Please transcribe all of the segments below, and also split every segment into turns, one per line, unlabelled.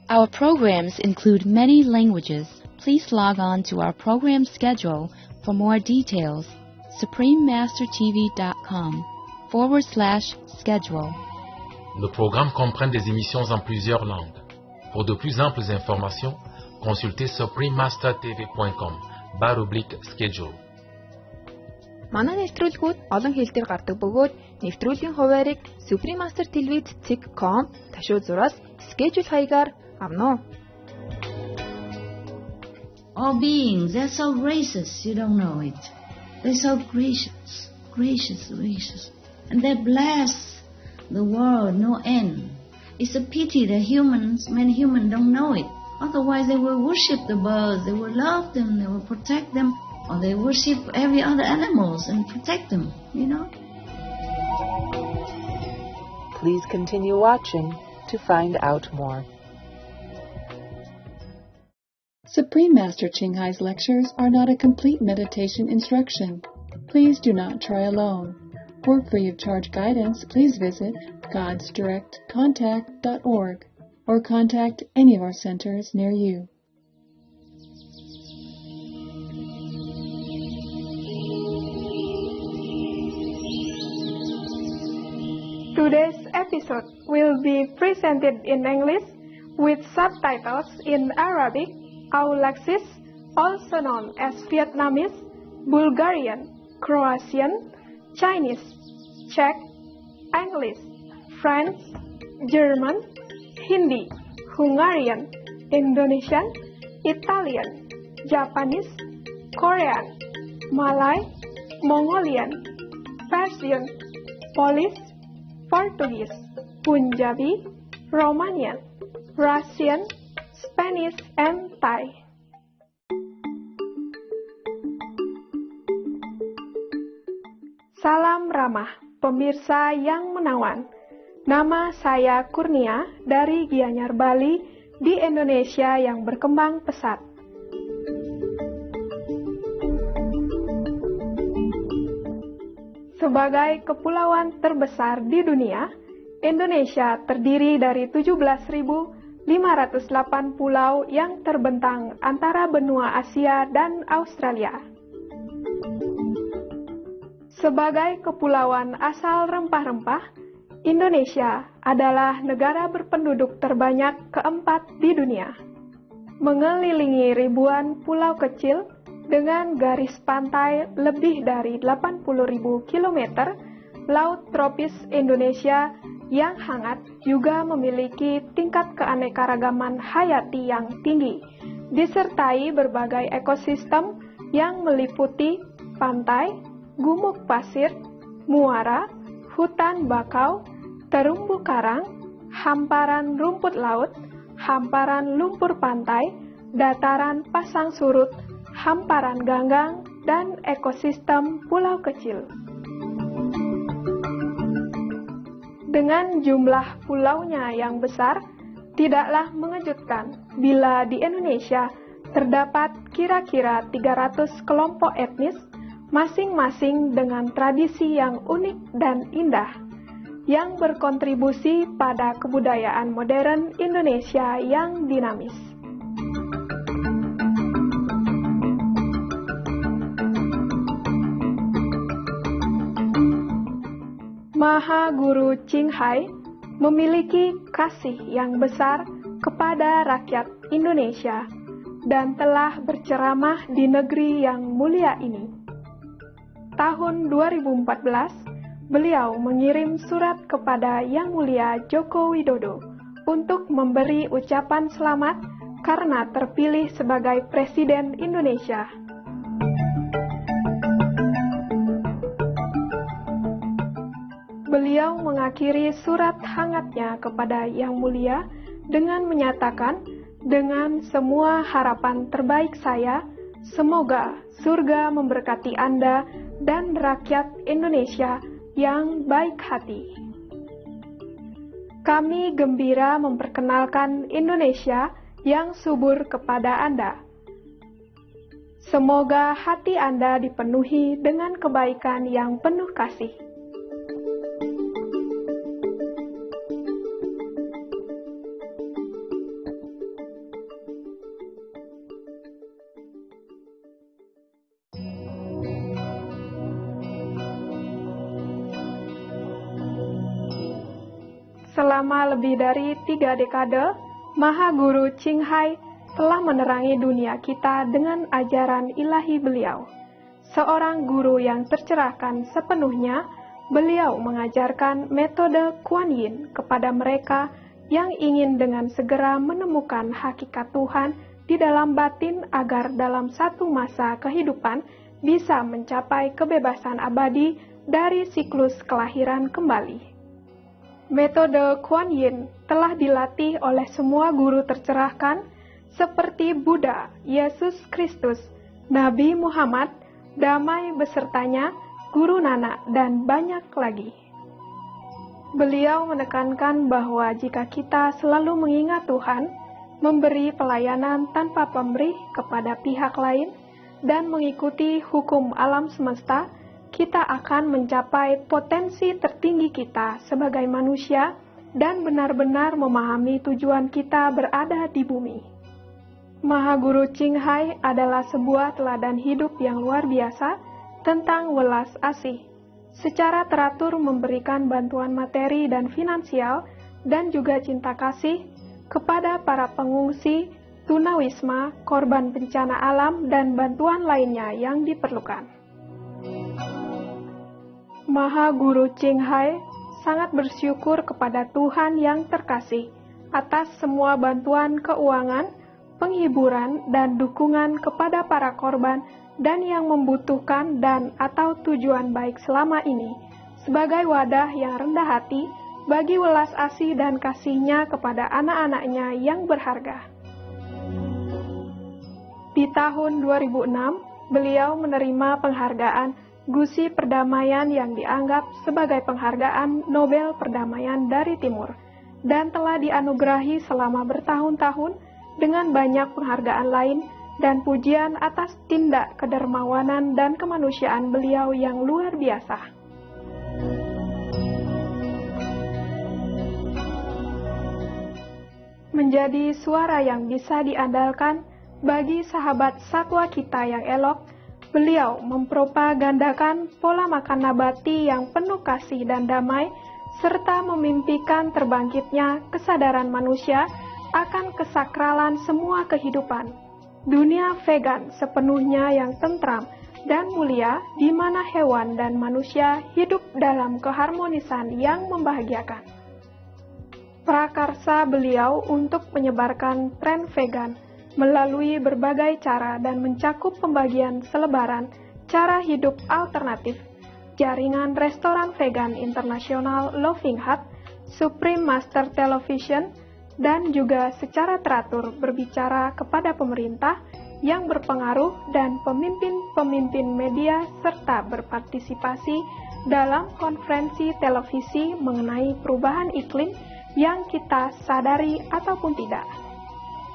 Our programs include many languages. Please log on to our program schedule for more details. suprememastertv.com/schedule.
Nos programmes comprennent des émissions en plusieurs langues. Pour de plus amples informations, consultez suprememastertv.com/schedule.
Манай нэвтрүүлгүүд олон хэл дээр гардаг бөгөөд нэвтрүүлгийн хуваарийг Supreme Master TV.com ташуу зураас schedule хаягаар авно.
All beings, they're so gracious, you don't know it. They're so gracious. And they bless the world, no end. It's a pity that many humans don't know it. Otherwise they will worship the birds, they will love them, they will protect them, or they worship every other animals and protect them, you know.
Please continue watching to find out more.
Supreme Master Ching Hai's lectures are not a complete meditation instruction. Please do not try alone. For free of charge guidance, please visit godsdirectcontact.org or contact any of our centers near you.
Today's episode will be presented in English with subtitles in Arabic, Aulacese, also known as Vietnamese, Bulgarian, Croatian, Chinese, Czech, English, French, German, Hindi, Hungarian, Indonesian, Italian, Japanese, Korean, Malay, Mongolian, Persian, Polish, Portuguese, Punjabi, Romanian, Russian, Spanish, and Thai. Salam ramah, pemirsa yang menawan. Nama saya Kurnia dari Gianyar, Bali, di Indonesia yang berkembang pesat. Sebagai kepulauan terbesar di dunia, Indonesia terdiri dari 17.508 pulau yang terbentang antara benua Asia dan Australia. Sebagai kepulauan asal rempah-rempah, Indonesia adalah negara berpenduduk terbanyak keempat di dunia. Mengelilingi ribuan pulau kecil dengan garis pantai lebih dari 80.000 km, Laut Tropis Indonesia yang hangat juga memiliki tingkat keanekaragaman hayati yang tinggi, disertai berbagai ekosistem yang meliputi pantai, gumuk pasir, muara, hutan bakau, terumbu karang, hamparan rumput laut, hamparan lumpur pantai, dataran pasang surut, hamparan ganggang, dan ekosistem pulau kecil. Dengan jumlah pulaunya yang besar, tidaklah mengejutkan bila di Indonesia terdapat kira-kira 300 kelompok etnis, masing-masing dengan tradisi yang unik dan indah, yang berkontribusi pada kebudayaan modern Indonesia yang dinamis. Maha Guru Ching Hai memiliki kasih yang besar kepada rakyat Indonesia dan telah berceramah di negeri yang mulia ini. Tahun 2014, beliau mengirim surat kepada Yang Mulia Joko Widodo untuk memberi ucapan selamat karena terpilih sebagai Presiden Indonesia. Beliau mengakhiri surat hangatnya kepada Yang Mulia dengan menyatakan, dengan semua harapan terbaik saya, semoga surga memberkati Anda dan rakyat Indonesia yang baik hati. Kami gembira memperkenalkan Indonesia yang subur kepada Anda. Semoga hati Anda dipenuhi dengan kebaikan yang penuh kasih. selama lebih dari 3 dekade, Maha Guru Ching Hai telah menerangi dunia kita dengan ajaran ilahi beliau. Seorang guru yang tercerahkan sepenuhnya, beliau mengajarkan metode Kuan Yin kepada mereka yang ingin dengan segera menemukan hakikat Tuhan di dalam batin agar dalam satu masa kehidupan bisa mencapai kebebasan abadi dari siklus kelahiran kembali. Metode Kuan Yin telah dilatih oleh semua guru tercerahkan seperti Buddha, Yesus Kristus, Nabi Muhammad, Damai besertanya, Guru Nanak, dan banyak lagi. Beliau menekankan bahwa jika kita selalu mengingat Tuhan, memberi pelayanan tanpa pamrih kepada pihak lain, dan mengikuti hukum alam semesta, kita akan mencapai potensi tertinggi kita sebagai manusia dan benar-benar memahami tujuan kita berada di bumi. Maha Guru Ching Hai adalah sebuah teladan hidup yang luar biasa tentang welas asih. Secara teratur memberikan bantuan materi dan finansial dan juga cinta kasih kepada para pengungsi, tunawisma, korban bencana alam, dan bantuan lainnya yang diperlukan. Maha Guru Ching Hai sangat bersyukur kepada Tuhan yang terkasih atas semua bantuan keuangan, penghiburan, dan dukungan kepada para korban dan yang membutuhkan dan atau tujuan baik selama ini, sebagai wadah yang rendah hati bagi welas asih dan kasihnya kepada anak-anaknya yang berharga. Di tahun 2006, beliau menerima penghargaan Gusi Perdamaian yang dianggap sebagai penghargaan Nobel Perdamaian dari Timur, dan telah dianugerahi selama bertahun-tahun dengan banyak penghargaan lain dan pujian atas tindak kedermawanan dan kemanusiaan beliau yang luar biasa. Menjadi suara yang bisa diandalkan bagi sahabat satwa kita yang elok, beliau mempropagandakan pola makan nabati yang penuh kasih dan damai, serta memimpikan terbangkitnya kesadaran manusia akan kesakralan semua kehidupan. Dunia vegan sepenuhnya yang tentram dan mulia, di mana hewan dan manusia hidup dalam keharmonisan yang membahagiakan. Prakarsa beliau untuk menyebarkan tren vegan melalui berbagai cara dan mencakup pembagian selebaran cara hidup alternatif, jaringan restoran vegan internasional Loving Hut, Supreme Master Television, dan juga secara teratur berbicara kepada pemerintah yang berpengaruh dan pemimpin-pemimpin media serta berpartisipasi dalam konferensi televisi mengenai perubahan iklim yang kita sadari ataupun tidak.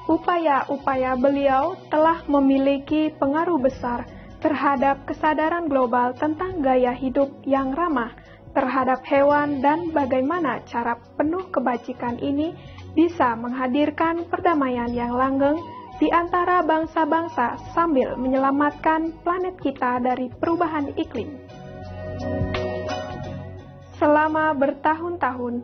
Upaya-upaya beliau telah memiliki pengaruh besar terhadap kesadaran global tentang gaya hidup yang ramah terhadap hewan dan bagaimana cara penuh kebajikan ini bisa menghadirkan perdamaian yang langgeng di antara bangsa-bangsa sambil menyelamatkan planet kita dari perubahan iklim. Selama bertahun-tahun,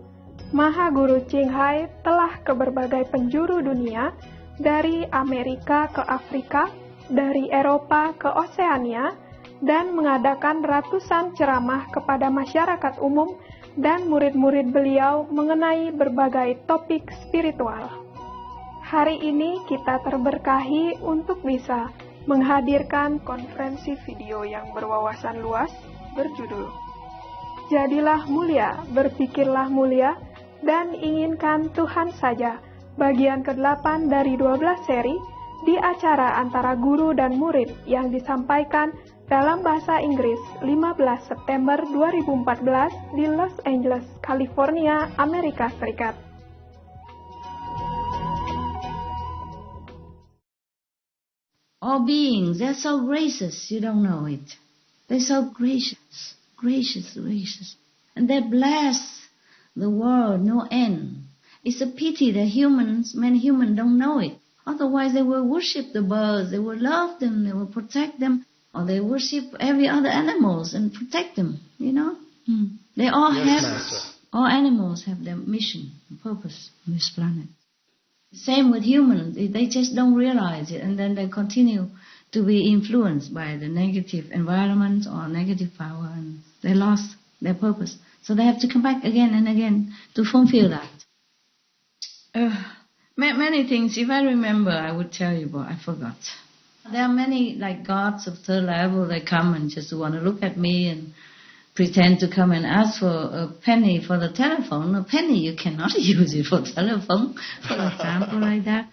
Maha Guru Ching Hai telah ke berbagai penjuru dunia, dari Amerika ke Afrika, dari Eropa ke Oseania, dan mengadakan ratusan ceramah kepada masyarakat umum dan murid-murid beliau mengenai berbagai topik spiritual. Hari ini kita terberkahi untuk bisa menghadirkan konferensi video yang berwawasan luas berjudul Jadilah Mulia, Berpikirlah Mulia, dan Inginkan Tuhan Saja, bagian ke-8 dari 12 seri di acara antara guru dan murid yang disampaikan dalam bahasa Inggris 15 September 2014 di Los Angeles, California, Amerika Serikat.
All beings, they're so gracious, you don't know it. They're so gracious, gracious, gracious. And they bless the world, no end. It's a pity that many humans don't know it. Otherwise they will worship the birds, they will love them, they will protect them. Or they worship every other animals and protect them, you know. They all all animals have their mission. purpose on this planet. Same with humans. They just don't realize it, and then they continue to be influenced by the negative environment or negative power, and they lost their purpose. So they have to come back again and again to fulfill that. Many things, if I remember, I would tell you, but I forgot. There are many, like gods of third level, they come and just want to look at me and pretend to come and ask for a penny for the telephone. A penny, you cannot use it for telephone, for example, like that.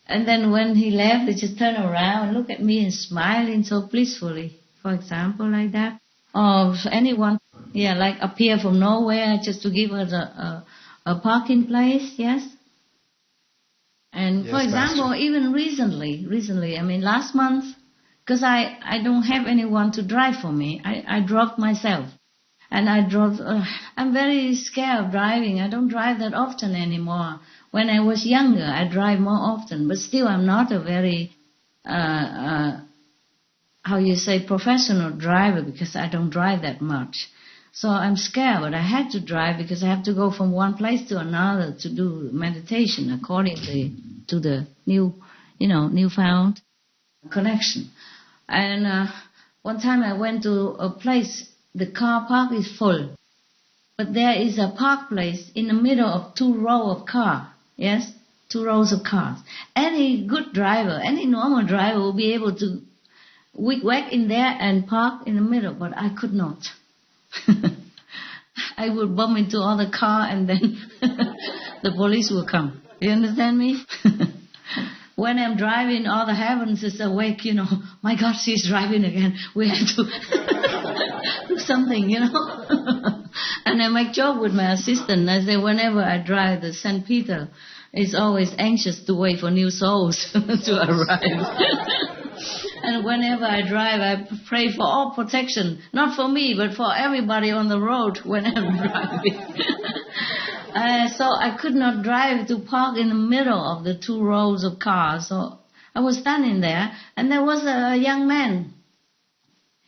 And then when he left, they just turn around and look at me and smiling so blissfully, for example, like that. Or anyone, like appear from nowhere just to give us a parking place, yes? And yes, for example, Master. Even recently, I mean last month, because I don't have anyone to drive for me, I drove myself. And I'm very scared of driving. I don't drive that often anymore. When I was younger, I drive more often, but still I'm not a very, professional driver, because I don't drive that much. So I'm scared, but I had to drive because I have to go from one place to another to do meditation according to the newfound connection. And one time I went to a place, the car park is full, but there is a park place in the middle of 2 rows of cars. Yes, 2 rows of cars. Any good driver, any normal driver will be able to whack in there and park in the middle, but I could not. I would bump into other car and then the police will come. You understand me? When I'm driving, all the heavens is awake, My God, she's driving again. We have to do something, And I make joke with my assistant. I say, whenever I drive, the St. Peter is always anxious to wait for new souls to arrive. And whenever I drive, I pray for all protection. Not for me, but for everybody on the road when I'm driving. So I could not drive to park in the middle of the 2 rows of cars. So I was standing there, and there was a young man.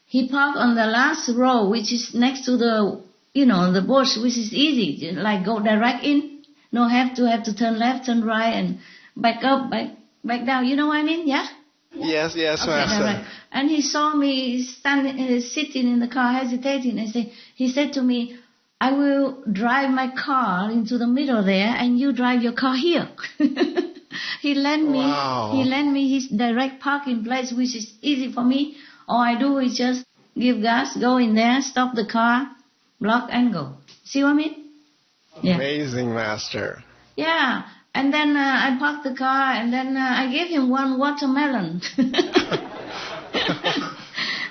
He parked on the last row, which is next to the, the bush, which is easy, like go direct in. No have to turn left, turn right, and back up, back down. You know what I mean? Yeah?
Yes, okay, Master.
Right. And he saw me sitting in the car, hesitating. He said to me, I will drive my car into the middle there, and you drive your car here. He lent me his direct parking place, which is easy for me. All I do is just give gas, go in there, stop the car, block, and go. See what I mean?
Amazing, Master.
Yeah. And then I parked the car, and then I gave him 1 watermelon.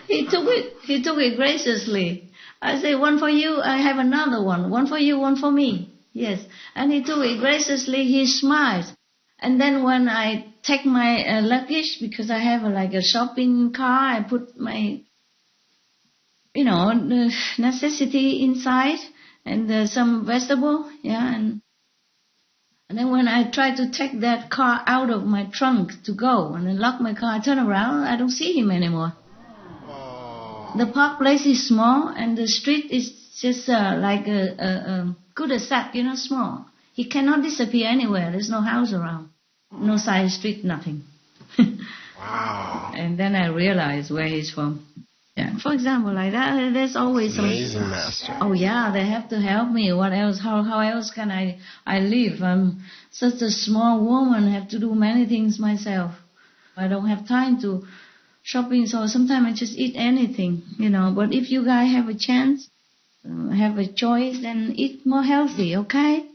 He took it graciously. I say, 1 for you, I have another one. 1 for you, 1 for me. Yes. And he took it graciously, he smiled. And then when I take my luggage, because I have a shopping car, I put my, the necessity inside, and some vegetable, and then when I try to take that car out of my trunk to go and then lock my car, I turn around, I don't see him anymore. Oh. The park place is small and the street is just like a cul-de-sac, small. He cannot disappear anywhere. There's no house around. No side street, nothing.
Wow.
And then I realized where he's from. Yeah. For example, like that, there's always
amazing, Master.
Oh yeah, they have to help me. What else? How else can I live? I'm such a small woman. I have to do many things myself. I don't have time to shopping, so sometimes I just eat anything, But if you guys have a chance, have a choice, then eat more healthy, okay?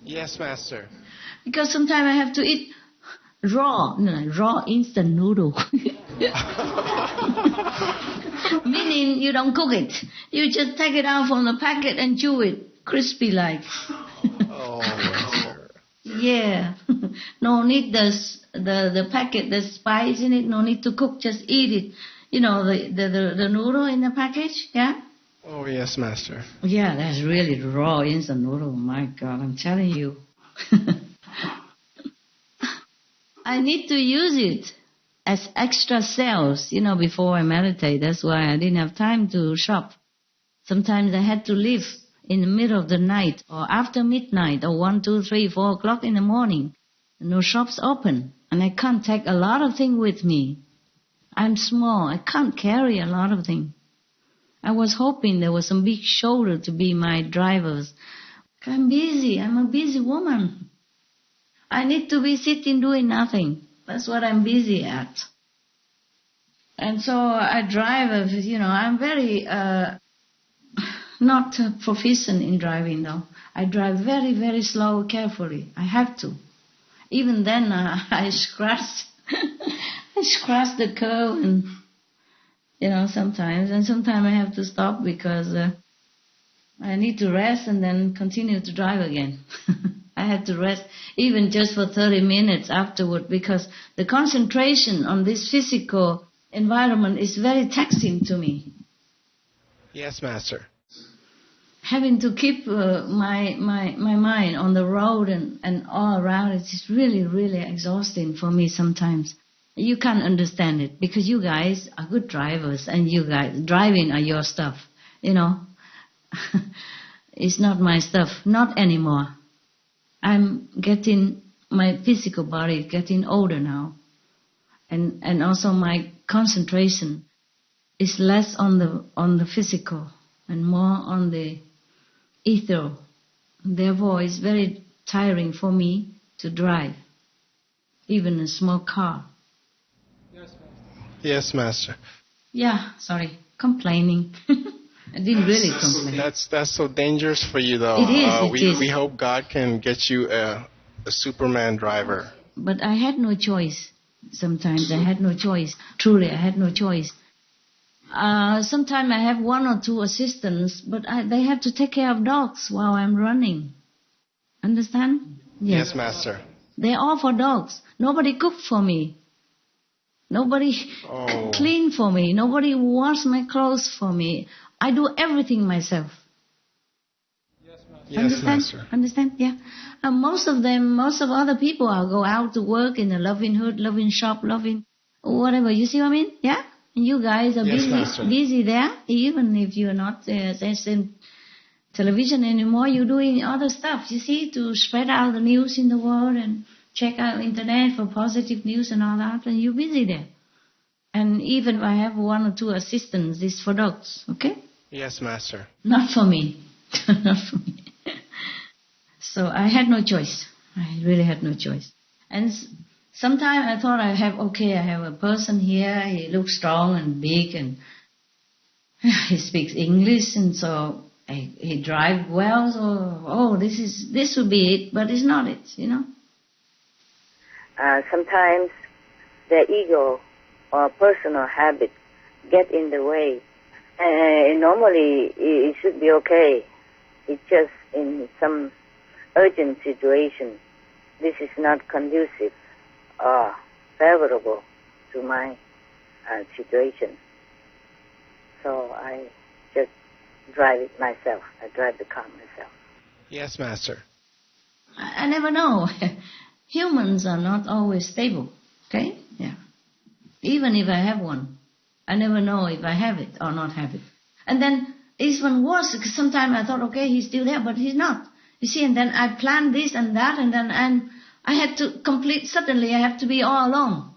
Yes, Master.
Because sometimes I have to eat raw instant noodle. Meaning you don't cook it. You just take it out from the packet and chew it, crispy like.
Oh, Master.
Yeah. No need the packet, the spice in it, no need to cook, just eat it. The noodle in the package, yeah?
Oh, yes, Master.
Yeah, that's really raw instant noodle. My God, I'm telling you. I need to use it as extra cells, before I meditate. That's why I didn't have time to shop. Sometimes I had to live in the middle of the night or after midnight or 1, 2, 3, 4 o'clock in the morning. No shops open. And I can't take a lot of things with me. I'm small. I can't carry a lot of things. I was hoping there was some big shoulder to be my drivers. I'm busy. I'm a busy woman. I need to be sitting doing nothing. That's what I'm busy at. And so I drive, I'm very not proficient in driving though. I drive very, very slow, carefully. I have to. Even then, I scratched the curb and, sometimes. And sometimes I have to stop because I need to rest and then continue to drive again. I had to rest even just for 30 minutes afterward because the concentration on this physical environment is very taxing to me.
Yes, Master.
Having to keep my mind on the road and all around it is really, really exhausting for me sometimes. You can't understand it because you guys are good drivers and you guys, driving are your stuff, It's not my stuff, not anymore. I'm getting, my physical body is getting older now. And also my concentration is less on the physical and more on the ethereal. Therefore, it's very tiring for me to drive, even a small car.
Yes, Master.
Yeah, sorry, complaining. I didn't really complain.
That's so dangerous for you, though.
It is.
We hope God can get you a Superman driver.
But I had no choice. Sometimes I had no choice. Truly, I had no choice. Sometimes I have 1 or 2 assistants, but they have to take care of dogs while I'm running. Understand?
Yes, Master.
They're all for dogs. Nobody cooked for me. Nobody cleaned for me. Nobody washed my clothes for me. I do everything myself.
Yes, Master.
Understand? Yeah. And most of other people go out to work in a loving hood, loving shop, loving whatever. You see what I mean? Yeah? And you guys are busy there. Even if you're not in television anymore, you're doing other stuff, you see, to spread out the news in the world and check out internet for positive news and all that. And you're busy there. And even if I have 1 or 2 assistants, it's for dogs, okay?
Yes, Master. Not
for me. Not for me. So I had no choice. I really had no choice. And sometimes I thought I have a person here, he looks strong and big and he speaks English and so he drives well, so, this would be it, but it's not it,
Sometimes the ego or personal habit get in the way. Normally it should be okay. It's just in some urgent situation, this is not conducive or favorable to my situation. So I just drive it myself. I drive the car myself.
Yes, Master.
I never know. Humans are not always stable, okay? Yeah. Even if I have one, I never know if I have it or not have it. And then it's even worse because sometimes I thought, he's still there, but he's not. You see, and then I planned this and that, and then I had to suddenly I have to be all alone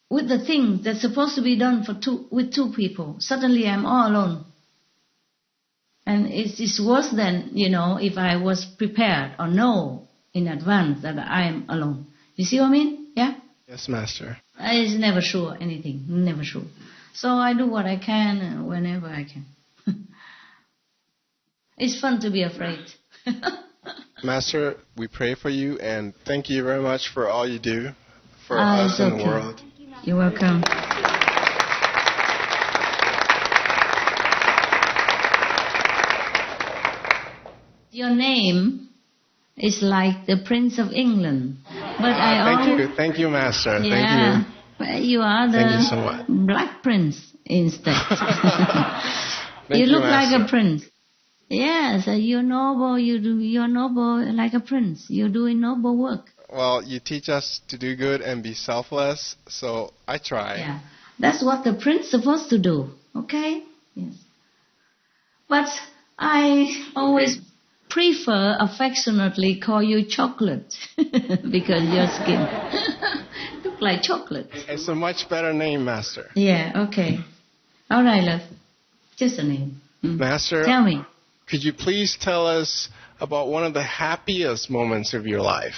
with the things that's supposed to be done with 2 people. Suddenly I'm all alone. And it's worse than, if I was prepared or know in advance that I am alone. You see what I mean? Yeah?
Yes, Master.
I never sure anything, never sure. So I do what I can whenever I can. It's fun to be afraid.
Master, we pray for you and thank you very much for all you do for us and the world.
You're welcome. Your name is like the Prince of England. But
Thank you, Master.
Yeah,
Thank you.
You are
Thank you so much.
the Black Prince instead. You look like a prince. Yes, you're noble. You're noble like a prince. You're doing noble work.
Well, you teach us to do good and be selfless, so I try.
Yeah, that's what the prince is supposed to do. Okay. Yes. But I always prefer affectionately call you chocolate because your skin look like chocolate.
It's a much better name, Master.
Yeah, okay. All right, love. Just a name.
Master,
tell me.
Could you please tell us about one of the happiest moments of your life?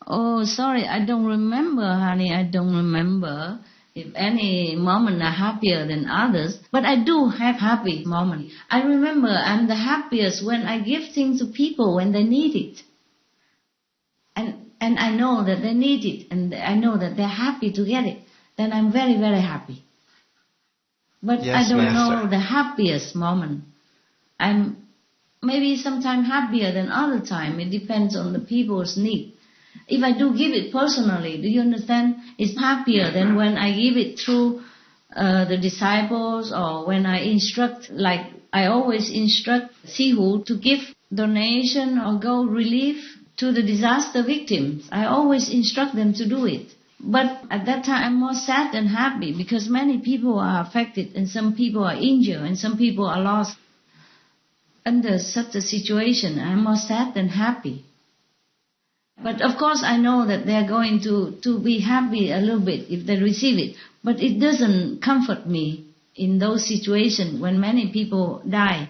Oh, sorry, I don't remember, honey. I don't remember if any moment are happier than others. But I do have happy moments. I remember I'm the happiest when I give things to people when they need it. And I know that they need it, and I know that they're happy to get it. Then I'm very, very happy. But
yes,
I don't
Master.
know the happiest moment. I'm maybe sometimes happier than other time. It depends on the people's need. If I do give it personally, do you understand? It's happier than when I give it through the disciples or when I instruct, like I always instruct Sihu to give donation or go relief to the disaster victims. I always instruct them to do it. But at that time, I'm more sad than happy because many people are affected and some people are injured and some people are lost. Under such a situation, I'm more sad than happy. But of course, I know that they're going to be happy a little bit if they receive it. But it doesn't comfort me in those situations when many people die.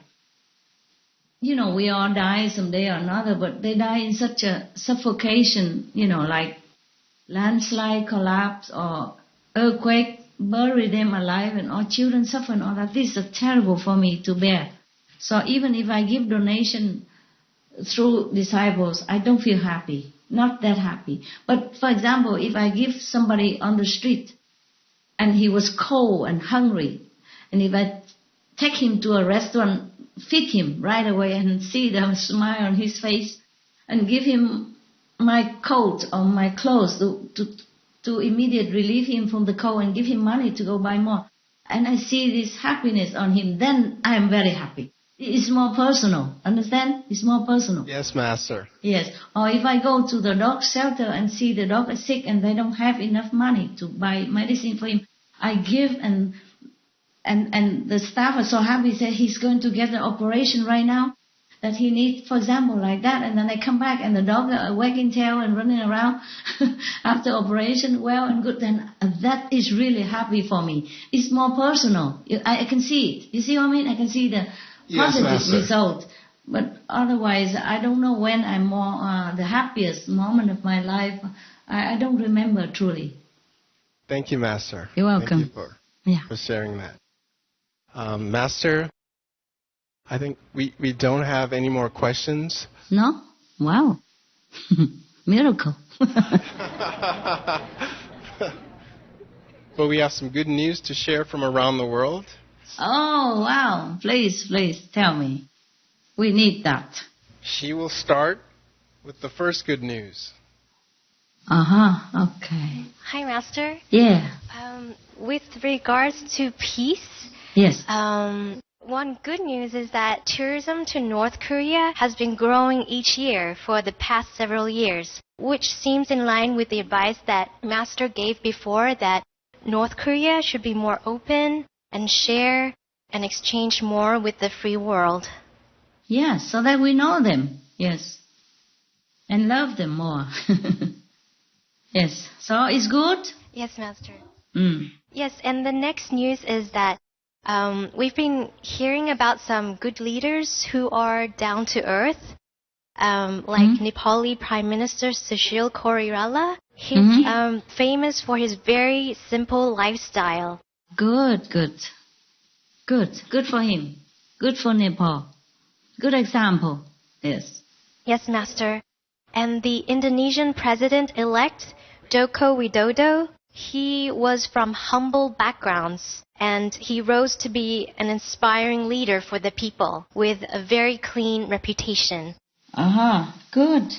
You know, we all die someday or another, but they die in such a suffocation, you know, like landslide, collapse, or earthquake, bury them alive, and all children suffer and all that. This is terrible for me to bear. So even if I give donation through disciples, I don't feel happy, not that happy. But for example, if I give somebody on the street and he was cold and hungry, and if I take him to a restaurant, feed him right away and see the smile on his face and give him my coat or my clothes to immediately relieve him from the cold and give him money to go buy more, and I see this happiness on him, then I am very happy. It's more personal, understand? It's more personal.
Yes, Master.
Yes. Or if I go to the dog shelter and see the dog is sick and they don't have enough money to buy medicine for him, I give and the staff are so happy, say he's going to get an operation right now that he needs, for example, like that, and then they come back and the dog are wagging tail and running around after operation, well and good, then that is really happy for me. It's more personal. I can see it. You see what I mean? I can see the positive result. But otherwise, I don't know when I'm more the happiest moment of my life. I don't remember truly.
Thank you, Master.
You're welcome.
Thank you for sharing that. Master, I think we don't have any more questions.
No? Wow. Miracle.
But we have some good news to share from around the world.
Oh, wow. Please tell me. We need that.
She will start with the first good news.
Okay.
Hi, Master.
Yeah.
With regards to peace,
yes.
One good news is that tourism to North Korea has been growing each year for the past several years, which seems in line with the advice that Master gave before, that North Korea should be more open and share and exchange more with the free world.
Yes, so that we know them. Yes. And love them more. Yes. So it's good?
Yes, Master.
Mm.
Yes, and the next news is that we've been hearing about some good leaders who are down to earth, like Nepali Prime Minister Sushil Koirala. He's famous for his very simple lifestyle.
Good for him. Good for Nepal. Good example. Yes.
Yes, Master. And the Indonesian president-elect, Joko Widodo, he was from humble backgrounds, and he rose to be an inspiring leader for the people with a very clean reputation.
Good.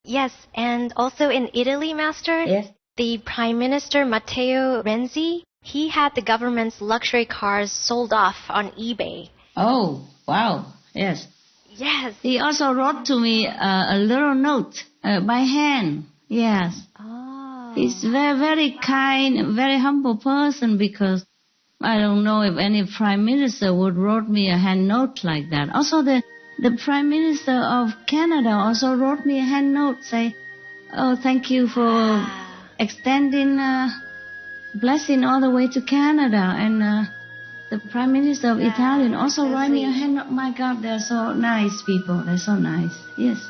Yes, and also in Italy, Master,
yes,
the Prime Minister Matteo Renzi, he had the government's luxury cars sold off on eBay.
Oh, wow, yes.
Yes.
He also wrote to me a little note by hand. Yes.
Oh.
He's very, very kind, very humble person because I don't know if any prime minister would wrote me a hand note like that. Also, the prime minister of Canada also wrote me a hand note, say, "Oh, thank you for extending blessing all the way to Canada." And the prime minister of Italy also wrote me a hand note. My God, they're so nice people. They're so nice. Yes.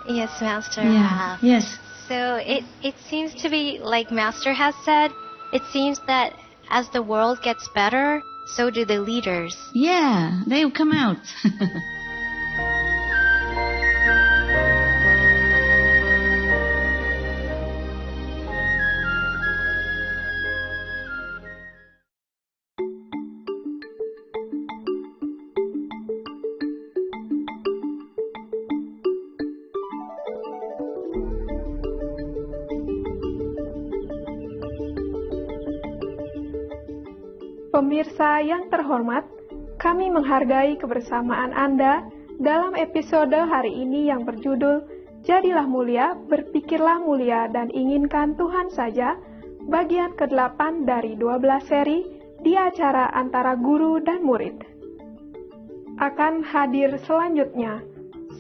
Yes, Master.
Yeah. Yes.
So it seems to be like Master has said. It seems that as the world gets better, so do the leaders.
Yeah, they'll come out.
Pemirsa yang terhormat, kami menghargai kebersamaan Anda dalam episode hari ini yang berjudul Jadilah Mulia, Berpikirlah Mulia dan Inginkan Tuhan Saja, bagian ke-8 dari 12 seri di acara antara guru dan murid. Akan hadir selanjutnya,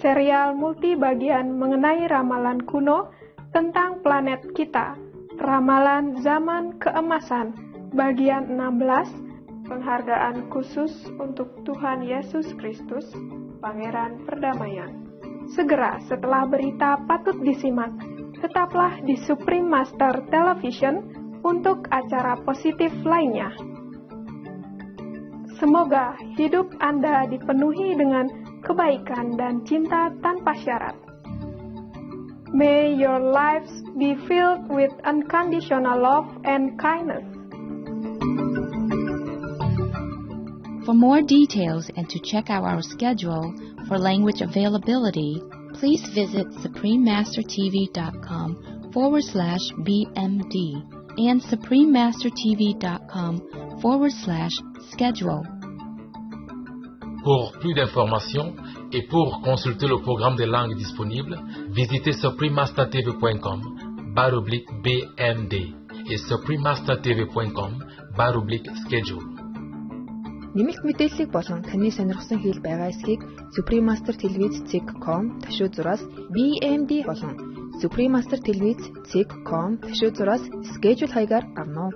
serial multi-bagian mengenai ramalan kuno tentang planet kita, Ramalan Zaman Keemasan, bagian 16, penghargaan khusus untuk Tuhan Yesus Kristus, Pangeran Perdamaian. Segera setelah berita patut disimak, tetaplah di Supreme Master Television untuk acara positif lainnya. Semoga hidup Anda dipenuhi dengan kebaikan dan cinta tanpa syarat. May your lives be filled with unconditional love and kindness.
For more details and to check out our schedule for language availability, please visit suprememastertv.com/BMD and suprememastertv.com/schedule.
Pour plus d'informations et pour consulter le programme des langues disponibles, visitez suprememastertv.com/BMD et suprememastertv.com/schedule.
Нэмэлт мэдээллийг болон таны сонирхсан хэл байгаа эсхийг Supreme Master Televiz.com ташуузраас BMD болон Supreme Master Televiz.com ташуузраас schedule хаягаар авно.